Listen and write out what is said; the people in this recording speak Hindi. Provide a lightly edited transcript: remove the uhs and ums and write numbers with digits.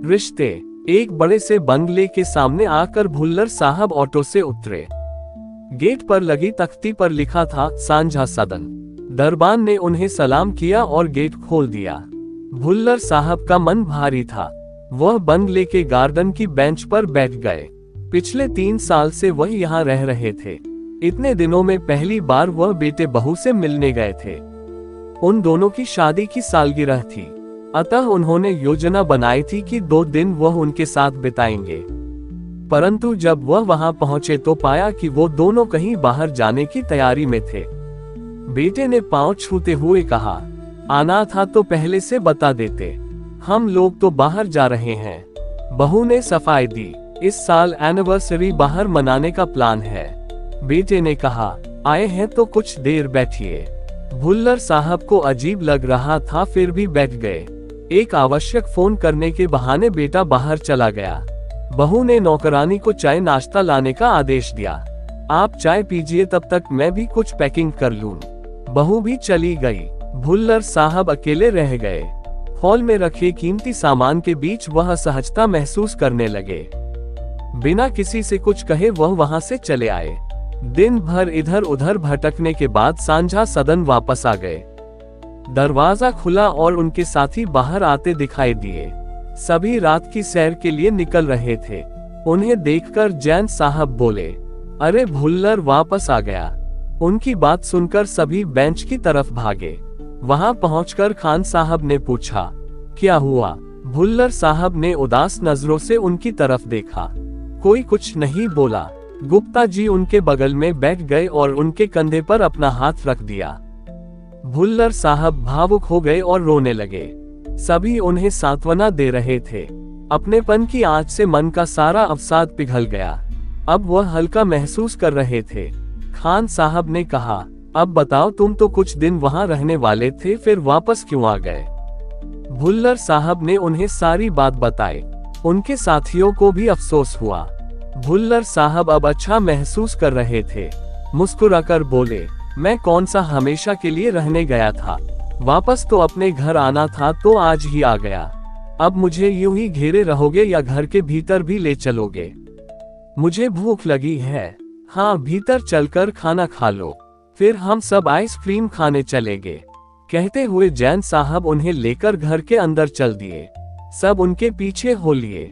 रिश्ते। एक बड़े से बंगले के सामने आकर भुल्लर साहब ऑटो से उतरे। गेट पर लगी तख्ती पर लिखा था सांझा सदन। दरबान ने उन्हें सलाम किया और गेट खोल दिया। भुल्लर साहब का मन भारी था। वह बंगले के गार्डन की बेंच पर बैठ गए। पिछले 3 साल से वह यहाँ रह रहे थे। इतने दिनों में पहली बार वह बेटे बहू से मिलने गए थे। उन दोनों की शादी की सालगिरह थी, अतः उन्होंने योजना बनाई थी कि 2 दिन वह उनके साथ बिताएंगे। परंतु जब वह वहां पहुंचे तो पाया कि वो दोनों कहीं बाहर जाने की तैयारी में थे। बेटे ने पांव छूते हुए कहा, आना था तो पहले से बता देते, हम लोग तो बाहर जा रहे हैं। बहू ने सफाई दी, इस साल एनिवर्सरी बाहर मनाने का प्लान है। बेटे ने कहा, आए हैं तो कुछ देर बैठिए। भुल्लर साहब को अजीब लग रहा था, फिर भी बैठ गए। एक आवश्यक फोन करने के बहाने बेटा बाहर चला गया। बहू ने नौकरानी को चाय नाश्ता लाने का आदेश दिया। आप चाय पीजिए, तब तक मैं भी कुछ पैकिंग कर लूं। बहू भी चली गई। भुल्लर साहब अकेले रह गए। हॉल में रखे कीमती सामान के बीच वह असहजता महसूस करने लगे। बिना किसी से कुछ कहे वह वहां से चले आए। दिन भर इधर उधर भटकने के बाद सांझा सदन वापस आ गए। दरवाजा खुला और उनके साथी बाहर आते दिखाई दिए। सभी रात की सैर के लिए निकल रहे थे। उन्हें देखकर जैन साहब बोले, अरे भुल्लर वापस आ गया। उनकी बात सुनकर सभी बेंच की तरफ भागे। वहां पहुंचकर खान साहब ने पूछा, क्या हुआ? भुल्लर साहब ने उदास नजरों से उनकी तरफ देखा। कोई कुछ नहीं बोला। गुप्ता जी उनके बगल में बैठ गए और उनके कंधे पर अपना हाथ रख दिया। भुल्लर साहब भावुक हो गए और रोने लगे। सभी उन्हें सांत्वना दे रहे थे। अपनेपन की आंच से मन का सारा अवसाद पिघल गया। अब वह हल्का महसूस कर रहे थे। खान साहब ने कहा, अब बताओ, तुम तो कुछ दिन वहां रहने वाले थे, फिर वापस क्यों आ गए? भुल्लर साहब ने उन्हें सारी बात बताई। उनके साथियों को भी अफसोस हुआ। भुल्लर साहब अब अच्छा महसूस कर रहे थे। मुस्कुराकर बोले, मैं कौन सा हमेशा के लिए रहने गया था? वापस तो अपने घर आना था, तो आज ही आ गया। अब मुझे यूं ही घेरे रहोगे या घर के भीतर भी ले चलोगे? मुझे भूख लगी है। हाँ, भीतर चलकर खाना खा लो, फिर हम सब आइसक्रीम खाने चलेंगे। कहते हुए जैन साहब उन्हें लेकर घर के अंदर चल दिए। सब उनके पीछे हो लिए।